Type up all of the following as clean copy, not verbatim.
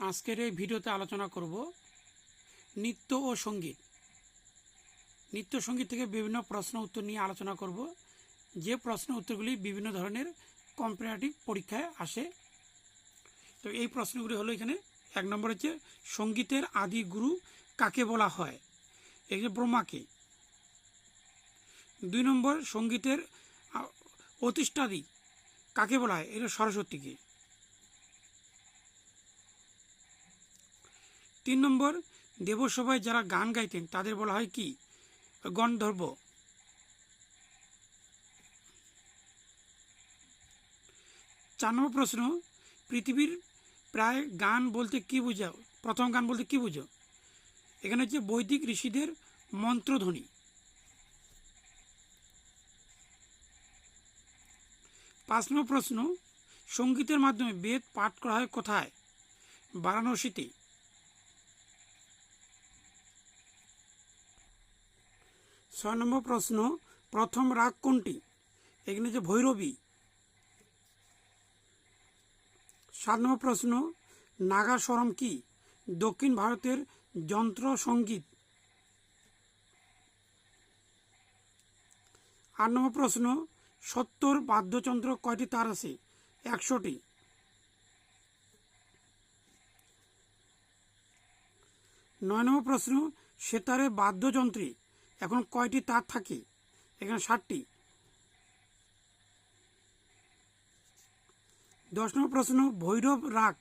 আজকের এই ভিডিওতে আলোচনা করব নৃত্য ও সঙ্গীত। নৃত্য সঙ্গীত থেকে বিভিন্ন প্রশ্ন উত্তর নিয়ে আলোচনা করব, যে প্রশ্ন উত্তরগুলি বিভিন্ন ধরনের কম্পারেটিভ পরীক্ষায় আসে। তো এই প্রশ্নগুলি হলো এখানে 1 নম্বর হচ্ছে সঙ্গীতের আদি গুরু কাকে বলা হয়? এখানে ব্রহ্মাকে। 2 নম্বর সঙ্গীতের অতিষ্ঠাদি কাকে বলা হয়? এটা সরস্বতীকে। 3 নম্বর দেবসভায় যারা গান গাইতেন তাদের বলা হয় কি? গন্ধর্ব। 4 নম্বর প্রশ্ন, পৃথিবীর প্রায় গান বলতে কি বোঝাও? প্রথম গান বলতে কি বুঝো? এখানে হচ্ছে বৈদিক ঋষিদের মন্ত্রধ্বনি। 5 নম্বর প্রশ্ন, সঙ্গীতের মাধ্যমে বেদ পাঠ করা হয় কোথায়? বারাণসীতে। 6 নম্বর প্রশ্ন, প্রথম রাগ কোনটি? এখানে যে ভৈরবী। 7 নম্বর প্রশ্ন, নাগাস্বরম কি? দক্ষিণ ভারতের যন্ত্র সঙ্গীত। 8 নম্বর প্রশ্ন, 70 বাদ্যযন্ত্র কয়টি তার আছে? 100টি। 9 নম্বর প্রশ্ন, সেতারে বাদ্যযন্ত্রে এখন কয়টি তার থাকে? এখানে 60টি। 10 নম্বর প্রশ্ন, ভৈরব রাগ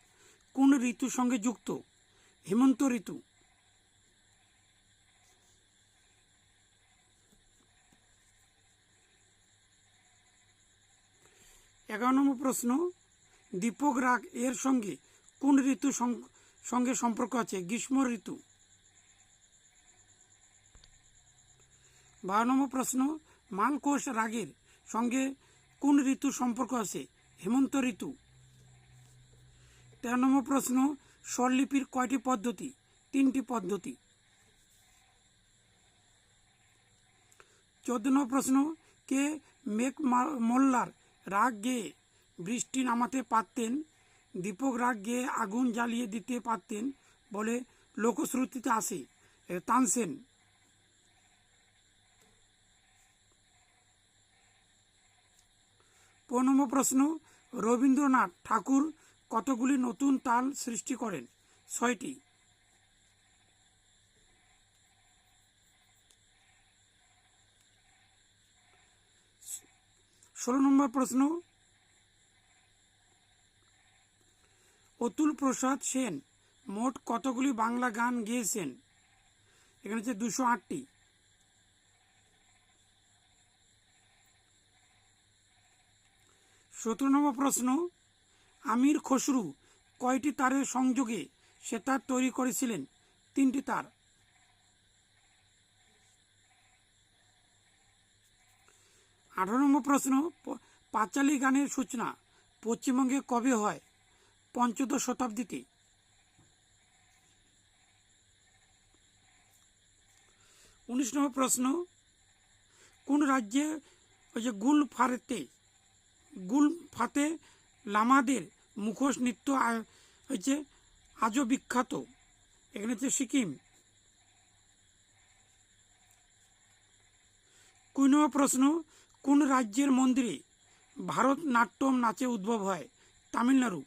কোন ঋতুর সঙ্গে যুক্ত? হেমন্ত ঋতু। 11 নম্বর প্রশ্ন, দীপক রাগ এর সঙ্গে কোন ঋতুর সঙ্গে সম্পর্ক আছে? গ্রীষ্ম ঋতু। 12 নম্বর প্রশ্ন, মালকোষ রাগের সঙ্গে কোন ঋতুর সম্পর্ক আছে? হেমন্ত ঋতু। 13 নম্বর প্রশ্ন, স্বরলিপির কয়টি পদ্ধতি? 3টি পদ্ধতি। 14 নম্বর প্রশ্ন, কে মেঘ মোল্লার রাগ গেয়ে বৃষ্টি নামাতে পারতেন, দীপক রাগ গেয়ে আগুন জ্বালিয়ে দিতে পারতেন বলে লোকশ্রুতিতে আসে? তানসেন। 15 নম্বর প্রশ্ন, রবীন্দ্রনাথ ঠাকুর কতগুলি নতুন তাল সৃষ্টি করেন? 6টি। 16 নম্বর প্রশ্ন, অতুল প্রসাদ সেন মোট কতগুলি বাংলা গান গেয়েছেন? এখানে হচ্ছে 208টি। 17 নম্বর প্রশ্ন, আমির খসরু কয়টি তারের সংযোগে সেতার তৈরি করেছিলেন? 3টি তার। 18 নম্বর প্রশ্ন, পাঁচালী গানের সূচনা পশ্চিমবঙ্গে কবে হয়? পঞ্চদশ শতাব্দীতে। 19 নম্বর প্রশ্ন, কোন রাজ্যে গুলফাতে লামাদের মুখোশ নৃত্য হচ্ছে আজও বিখ্যাত? এখানে হচ্ছে সিকিম। 20 নম্বর প্রশ্ন, কোন রাজ্যের মন্দিরে ভারতনাট্যম নাচে উদ্ভব হয়? তামিলনাড়ু।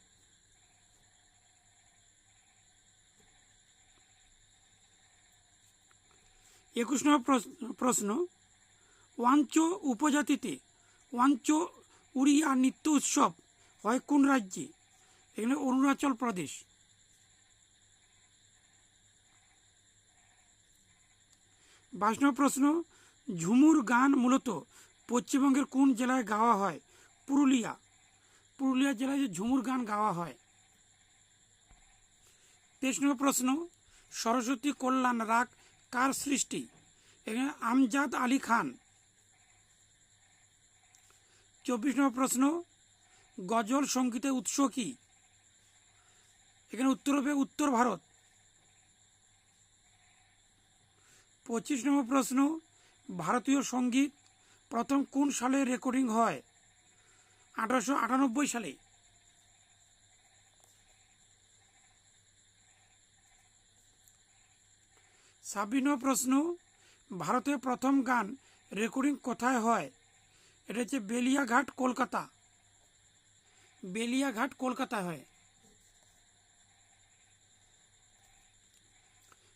21 নম্বর প্রশ্ন, ওয়াঞ্চ উপজাতিতে ওয়াঞ্চ উড়িয়া নৃত্য উৎসব হয় কোন রাজ্যে? এখানে অরুণাচল প্রদেশ। 22 নম্বর প্রশ্ন, ঝুমুর গান মূলত পশ্চিমবঙ্গের কোন জেলায় গাওয়া হয়? পুরুলিয়া। পুরুলিয়া জেলায় যে ঝুমুর গান গাওয়া হয়। 23 নম্বর প্রশ্ন, সরস্বতী কল্যাণ রাগ কার সৃষ্টি? এখানে আমজাদ আলী খান। 24 নম্বর প্রশ্ন, গজল সঙ্গীতের উৎস কি? এখানে উত্তর হবে উত্তর ভারত। 25 নম্বর প্রশ্ন, ভারতীয় সঙ্গীত প্রথম কোন সালে রেকর্ডিং হয়? 1898 সালে। 26 নম্বর প্রশ্ন, ভারতের প্রথম গান রেকর্ডিং কোথায় হয়? এটা হচ্ছে বেলিয়াঘাট, কলকাতা। বেলিয়াঘাট কলকাতায় হয়।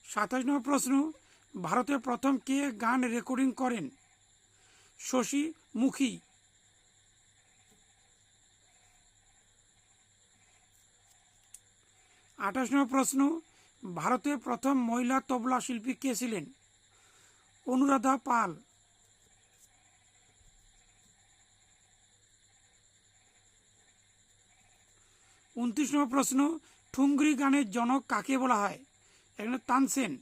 27 নম্বর প্রশ্ন, ভারতের প্রথম কে গান রেকর্ডিং করেন? শশী মুখী। 28 নম্বর প্রশ্ন, ভারতের প্রথম মহিলা তবলা শিল্পী কে ছিলেন? অনুরাধা পাল। 29 নম্বর প্রশ্ন, ঠুংরি গানের জনক কাকে বলা হয়? এখানে তানসেন।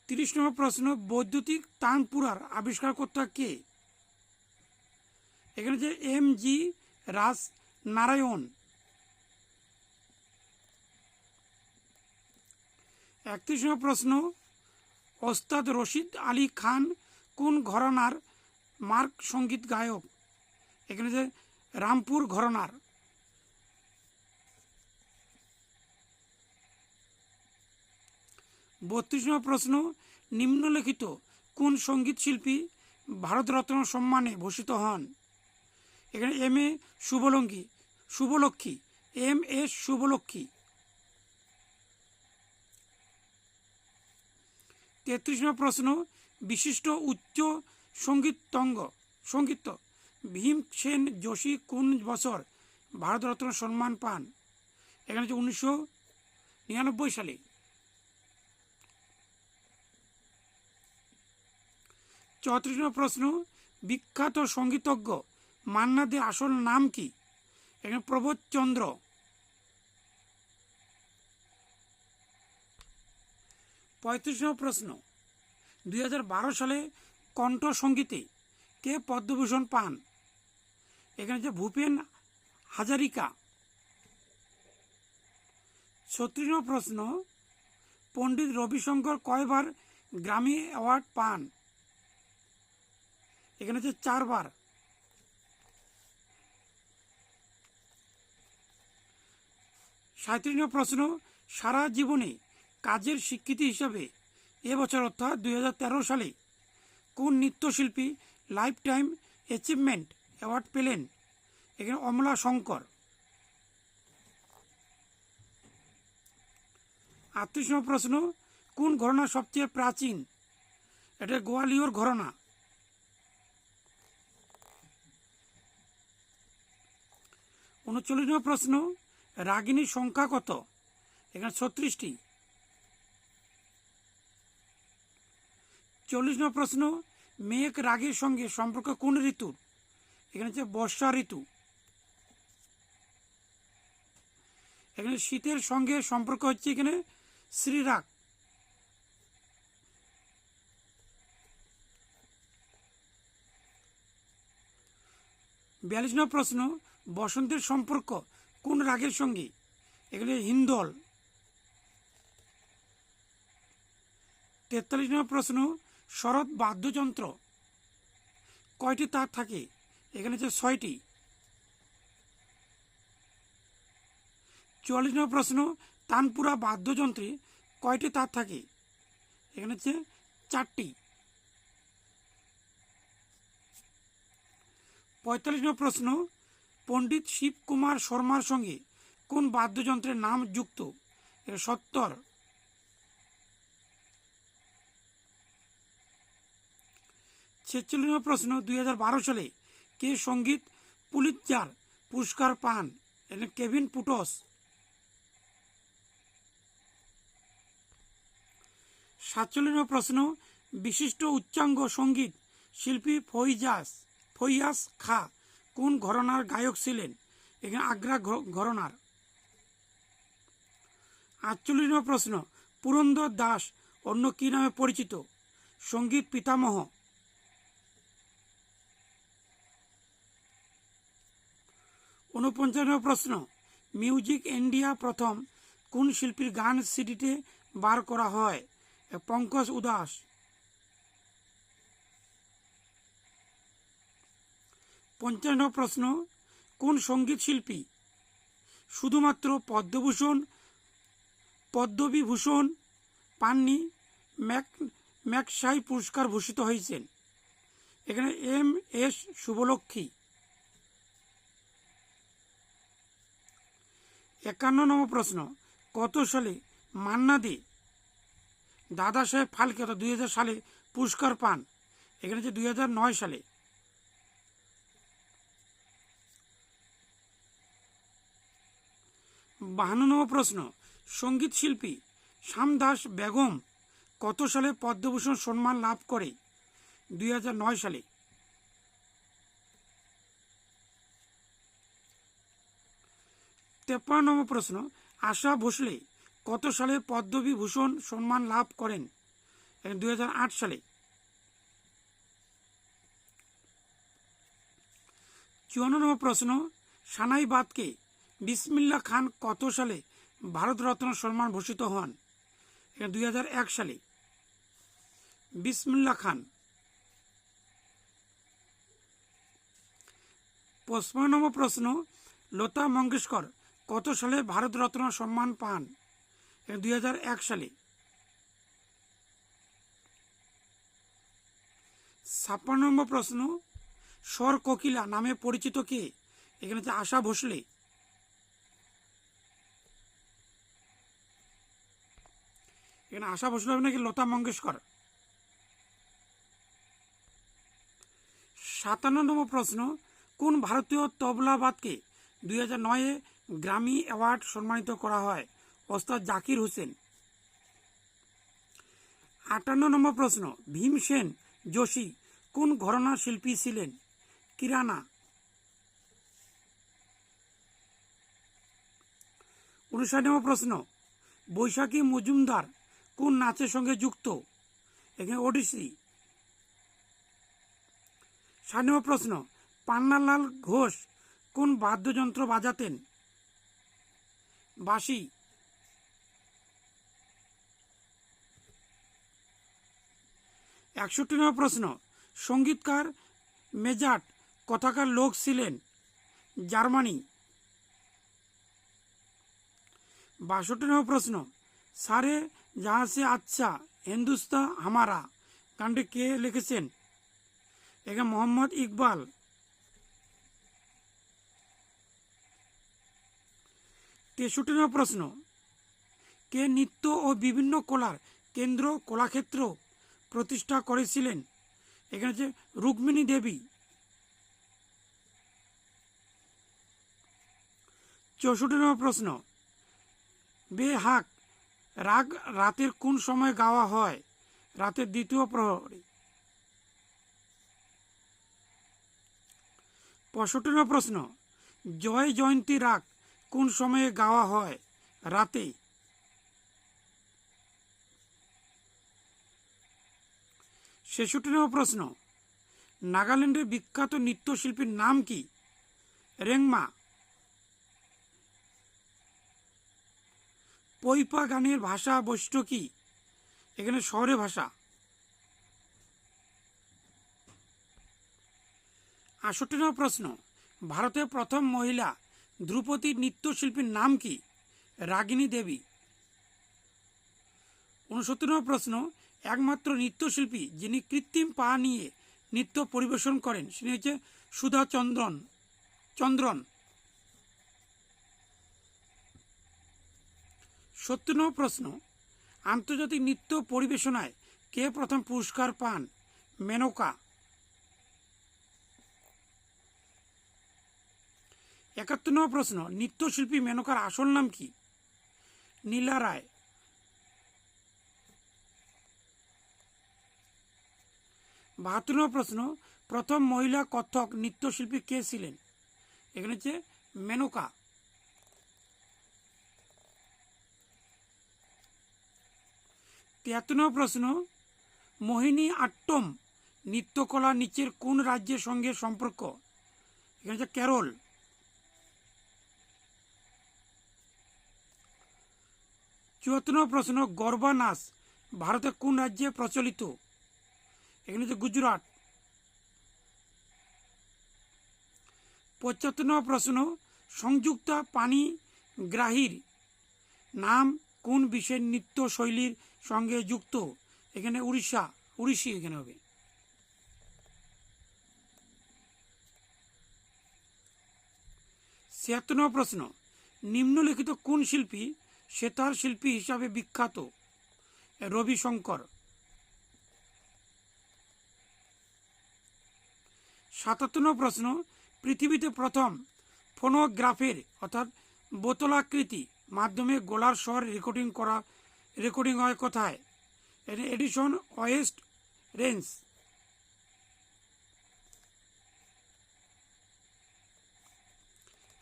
30 নম্বর প্রশ্ন, বৈদ্যুতিক তানপুরার আবিষ্কারকর্তা কে? এখানে যে এম.জি. রাস নারায়ণ। 31 নম্বর প্রশ্ন, ওস্তাদ রশিদ আলী খান কোন ঘরানার মার্গ সঙ্গীত গায়ক? এখানে যে রামপুর ঘরানার। 32 নম্বর প্রশ্ন, নিম্নলিখিত কোন সঙ্গীত শিল্পী ভারতরত্ন সম্মানে ভূষিত হন? এখানে শুভলক্ষ্মী। এম.এস. শুভলক্ষ্মী। 33 নম্বর প্রশ্ন, বিশিষ্ট উচ্চ সঙ্গীত ভীমসেন যোশী কোন বছর ভারতরত্ন সম্মান পান? এখানে হচ্ছে 1999 সালে। 34 নম্বর প্রশ্ন, বিখ্যাত সঙ্গীতজ্ঞ মান্না দে আসল নাম কি? এখানে প্রবোধ চন্দ্র। 35 নম্বর প্রশ্ন, 2012 সালে কণ্ঠ সঙ্গীতে কে পদ্মভূষণ পান? এখানে যে ভূপেন হাজারিকা। 36 নম্বর প্রশ্ন, পণ্ডিত রবিশঙ্কর কয়বার গ্র্যামি অ্যাওয়ার্ড পান? এখানে হচ্ছে 4 বার। 37 নম্বর প্রশ্ন, সারা জীবনে কাজের স্বীকৃতি হিসাবে এবছর অর্থাৎ 2013 সালে কোন নৃত্যশিল্পী লাইফ টাইম অ্যাচিভমেন্ট অ্যাওয়ার্ড পেলেন? এখানে অমলা শঙ্কর। 38 নম্বর প্রশ্ন, কোন ঘরানা সবচেয়ে প্রাচীন? এটা গোয়ালিয়র ঘরানা। 39 নম্বর প্রশ্ন, রাগিনীর সংখ্যা কত? এখানে 36টি। 40 নম্বর প্রশ্ন, মেঘ রাগের সঙ্গে সম্পর্ক কোন ঋতুর? এখানে হচ্ছে বর্ষা ঋতু। এখানে শীতের সঙ্গে সম্পর্ক হচ্ছে এখানে শ্রীরাগ। 42 নম্বর প্রশ্ন, বসন্তের সম্পর্ক কোন রাগের সঙ্গে? এখানে হিন্দল। 43 নম্বর প্রশ্ন, শরৎ বাদ্যযন্ত্র কয়টি তার থাকে? এখানে হচ্ছে 6টি। 44 নম্বর প্রশ্ন, তানপুরা বাদ্যযন্ত্রে কয়টি তার থাকে? এখানে হচ্ছে 4টি। 45 নম্বর প্রশ্ন, পণ্ডিত শিবকুমার শর্মার সঙ্গে কোন বাদ্যযন্ত্রের নাম যুক্ত? এটা সত্তর। 46 নম্বর প্রশ্ন, 2012 সালে কে সঙ্গীত পুলিৎজার পুরস্কার পান? এটা কেভিন পুটস। 47 নম্বর প্রশ্ন, বিশিষ্ট উচ্চাঙ্গ সঙ্গীত শিল্পী ফৈয়াস খা কোন ঘরানার গায়ক ছিলেন? এখানে আগ্রা ঘরানার। 48 নম্বর প্রশ্ন, পুরন্দর দাস অন্য কি নামে পরিচিত? সঙ্গীত পিতামহ। 49 নম্বর প্রশ্ন, মিউজিক ইন্ডিয়া প্রথম কোন শিল্পীর গান সিডিতে বার করা হয়? পঙ্কজ উদাস। 50 নম্বর প্রশ্ন, কোন সঙ্গীত শিল্পী শুধুমাত্র পদ্মবিভূষণ পাননি, ম্যাগসাই পুরস্কার ভূষিত হয়েছেন? এখানে MS শুভলক্ষ্মী। 51 প্রশ্ন, কত সালে মান্না দে দাদা সাহেব ফালকে অর্থাৎ 2000 সালে পুরস্কার পান? এখানে হচ্ছে 2009 সালে। 52 প্রশ্ন, সঙ্গীত শিল্পী শ্যামদাস বেগম কত সালে পদ্মভূষণ সম্মান লাভ করে? 2009 সালে। 53 প্রশ্ন, আশা ভোসলে কত সালে পদ্মবিভূষণ সম্মান লাভ করেন? 2008 সালে। 54 প্রশ্ন, সানাই বাদকে বিসমিল্লাহ খান কত সালে ভারতরত্ন সম্মান ভূষিত হন? 2001 সালে। বিসমিল্লাহ খান। 55 প্রশ্ন, লতা মঙ্গেশকর কত সালে ভারতরত্ন সম্মান পান? 2001 সালে। 56 প্রশ্ন, স্বর কোকিলা নামে পরিচিত কে? এখানে হচ্ছে আশা ভোসলে। এখানে আশা ভোসলে হবে নাকি লতা মঙ্গেশকর? 57 প্রশ্ন, কোন ভারতীয় তবলাবাদকে 2009-এ গ্র্যামি অ্যাওয়ার্ড সম্মানিত করা হয়? ওস্তাদ জাকির হোসেন। 58 প্রশ্ন, ভীমসেন যোশী কোন ঘরানার শিল্পী ছিলেন? কিরানা। 59 প্রশ্ন, বৈশাখী মজুমদার কোন নাচের সঙ্গে যুক্ত? এখানে ওডিসি। 60 প্রশ্ন, পান্নালাল ঘোষ কোন বাদ্যযন্ত্র বাজাতেন? বাঁশি। 61 প্রশ্ন, সঙ্গীতকার মেজাট কোথাকার লোক ছিলেন? জার্মানি। 62 প্রশ্ন, সারে জাহাঁ সে আচ্ছা হিন্দুস্তা হামারা গানটি কে লিখেছেন? এখানে মোহাম্মদ ইকবাল। 63 প্রশ্ন, কে নৃত্য ও বিভিন্ন কলার কেন্দ্র কলাক্ষেত্র প্রতিষ্ঠা করেছিলেন? এখানে হচ্ছে রুক্মিণী দেবী। 64 প্রশ্ন, বেহাক রাগ রাতের কোন সময় গাওয়া হয়? রাতের দ্বিতীয় প্রহরে। 65 প্রশ্ন, জয় জয়ন্তী রাগ কোন সময়ে গাওয়া হয়? রাতে। 66 প্রশ্ন, নাগাল্যান্ডের বিখ্যাত নৃত্যশিল্পীর নাম কি? রেংমা। পৈপা গানের ভাষা বৈশিষ্ট্য কি? এখানে শহরে ভাষা। 68 প্রশ্ন, ভারতের প্রথম মহিলা ধ্রুপদী নৃত্যশিল্পীর নাম কি? রাগিনী দেবী। 69 প্রশ্ন, একমাত্র নৃত্যশিল্পী যিনি কৃত্রিম পা নিয়ে নৃত্য পরিবেশন করেন তিনি হচ্ছে সুধা চন্দ্রন। 70 প্রশ্ন, আন্তর্জাতিক নৃত্য পরিবেশনায় কে প্রথম পুরস্কার পান? মেনকা। 71 প্রশ্ন, নৃত্যশিল্পী মেনকার আসল নাম কি? নীলা রায়। 72 প্রশ্ন, প্রথম মহিলা কত্থক নৃত্যশিল্পী কে ছিলেন? এখানে হচ্ছে মেনকা। 73 প্রশ্ন, মোহিনী আট্টম নৃত্যকলা নিচের কোন রাজ্যের সঙ্গে সম্পর্ক? এখানে হচ্ছে কেরল। 74 প্রশ্ন, গরবা নাচ ভারতের কোন রাজ্যে প্রচলিত? এখানে হচ্ছে গুজরাট। 75 নম্বর প্রশ্ন, সংযুক্তা পাণিগ্রাহীর নাম কোন বিশেষ নৃত্য শৈলীর সঙ্গে যুক্ত? এখানে উড়িষ্যি এখানে হবে। 76 নম্বর প্রশ্ন, নিম্নলিখিত কোন শিল্পী সেতার শিল্পী হিসাবে বিখ্যাত? রবিশঙ্কর। 77 নম্বর প্রশ্ন, পৃথিবীতে প্রথম ফোনোগ্রাফের অর্থাৎ বোতলাকৃতি মাধ্যমে গলার স্বর রেকর্ডিং হয় কোথায়? Edison West range.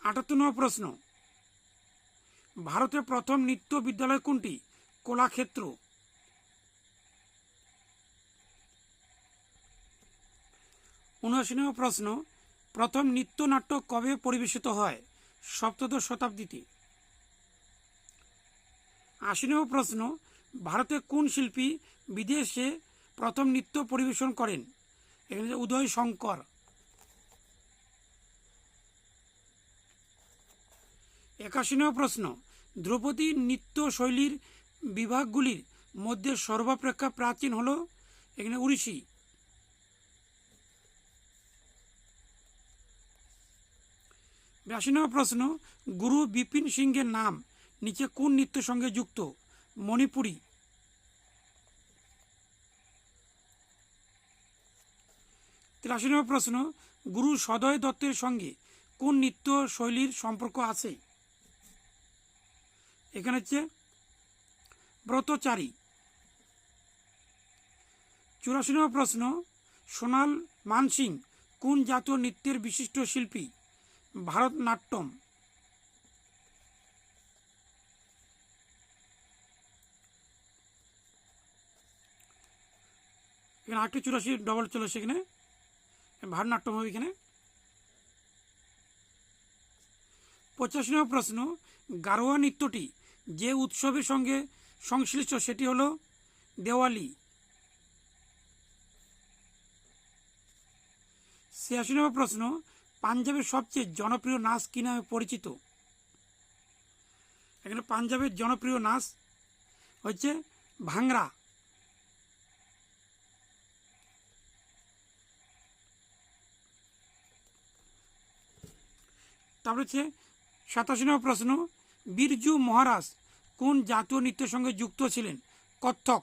78 নম্বর প্রশ্ন, ভারতের প্রথম নৃত্য বিদ্যালয় কোনটি? কলাক্ষেত্র। 79 নম্বর প্রশ্ন, প্রথম নৃত্যনাট্য কবে পরিবেশিত হয়? সপ্তদশ শতাব্দীতে। 80 নম্বর প্রশ্ন, ভারতে কোন শিল্পী বিদেশে প্রথম নৃত্য পরিবেশন করেন? এখানে উদয় শঙ্কর। 81 নম্বর প্রশ্ন, ধ্রুপদী নৃত্য শৈলীর বিভাগগুলির মধ্যে সর্বাপেক্ষা প্রাচীন হল? এখানে উড়িষ্যি। 82 নম্বর প্রশ্ন, গুরু বিপিন সিংহের নাম নিচে কোন নৃত্যের সঙ্গে যুক্ত? মণিপুরী। 83 নম্বর প্রশ্ন, গুরু সদয় দত্তের সঙ্গে কোন নৃত্য শৈলীর সম্পর্ক আছে? এখানে হচ্ছে ব্রতচারী। 84 নম্বর প্রশ্ন, সোনাল মানসিং কোন জাতীয় নৃত্যের বিশিষ্ট শিল্পী? ভারতনাট্যম। 84 ডবল চলে সেখানে ভারতনাট্যম হবে এখানে। 85 নম্বর প্রশ্ন, গারোয়া নৃত্যটি যে উৎসবের সঙ্গে সংশ্লিষ্ট সেটি হলো দেওয়ালি। 86 নম্বর প্রশ্ন, পাঞ্জাবের সবচেয়ে জনপ্রিয় নাচ কী নামে পরিচিত? এখানে পাঞ্জাবের জনপ্রিয় নাচ হচ্ছে ভাংরা। তারপরে হচ্ছে 87 নম্বর প্রশ্ন, বিরজু মহারাজ কোন জাতীয় নৃত্যের সঙ্গে যুক্ত ছিলেন? কত্থক।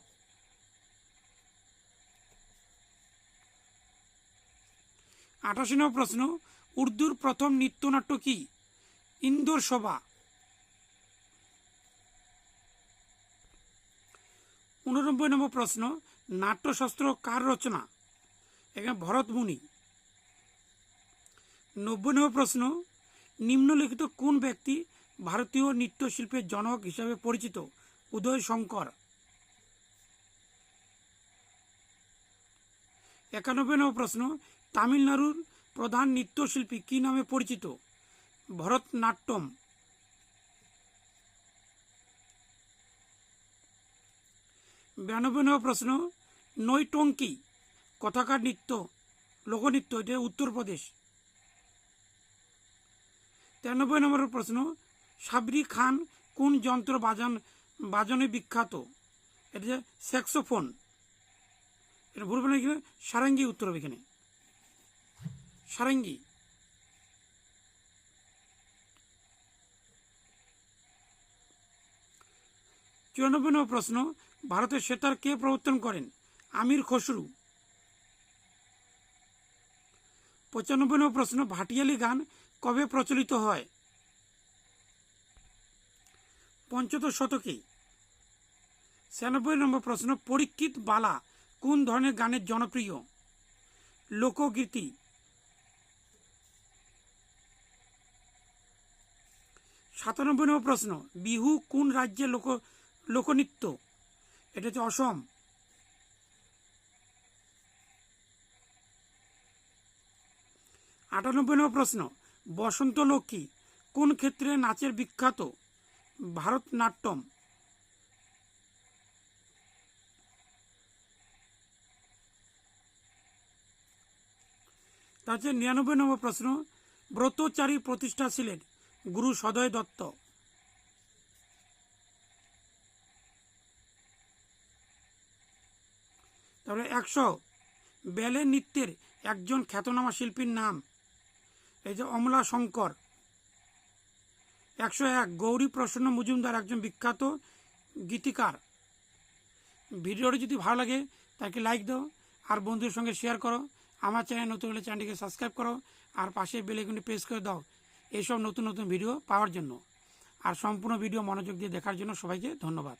88 নম্বর প্রশ্ন, উর্দুর প্রথম নৃত্যনাট্য কি? ইন্দোর শোভা। 89 নম্বর প্রশ্ন, নাট্যশাস্ত্র কার রচনা? এখানে ভরতমুনি। 90 নম্বর প্রশ্ন, নিম্নলিখিত কোন ব্যক্তি ভারতীয় নৃত্যশিল্পের জনক হিসাবে পরিচিত? উদয় শঙ্কর। 91 নম্বর প্রশ্ন, তামিলনাড়ুর প্রধান নৃত্যশিল্পী কী নামে পরিচিত? ভরতনাট্যম। 92 নম্বর প্রশ্ন, নৈটঙ্কি কথাকার নৃত্য লোকনৃত্য, এটা উত্তরপ্রদেশ। 93 নম্বর প্রশ্ন, সাবরি খান কোন যন্ত্র বাজনে বিখ্যাত? এটা স্যাক্সোফোন। এটা ভুল বলে এখানে সারেঙ্গি উত্তর হবে এখানে সারেঙ্গি। 94 নম্বর প্রশ্ন, ভারতের সেতার কে প্রবর্তন করেন? আমির খসরু। 95 নম্বর প্রশ্ন, ভাটিয়ালি গান কবে প্রচলিত হয়? পঞ্চদশ শতকে। 96 নম্বর প্রশ্ন, পরীক্ষিত বালা কোন ধরনের গানের জনপ্রিয়? লোকগীতি। 97 নম্বর প্রশ্ন, বিহু কোন রাজ্যের লোকনৃত্য? এটা হচ্ছে অসম। 98 নম্বর প্রশ্ন, বসন্ত লক্ষ্মী কোন ক্ষেত্রে নাচের বিখ্যাত? ভারতনাট্যম। 99 নম্বর প্রশ্ন, ব্রতচারী প্রতিষ্ঠা ছিলেন গুরু সদয় দত্ত। তাহলে 100 ব্যালে নৃত্যের একজন খ্যাতনামা শিল্পীর নাম, এই যে অমলা শঙ্কর। 101 গৌরী প্রসন্ন মজুমদার একজন বিখ্যাত গীতিকার। ভিডিওটি যদি ভালো লাগে তাকে লাইক দাও আর বন্ধুদের সঙ্গে শেয়ার করো। আমার চ্যানেল নতুন হলে চ্যানেলটিকে সাবস্ক্রাইব করো আর পাশে বেল আইকনটি প্রেস করে দাও এইসব নতুন নতুন ভিডিও পাওয়ার জন্য। আর সম্পূর্ণ ভিডিও মনোযোগ দিয়ে দেখার জন্য সবাইকে ধন্যবাদ।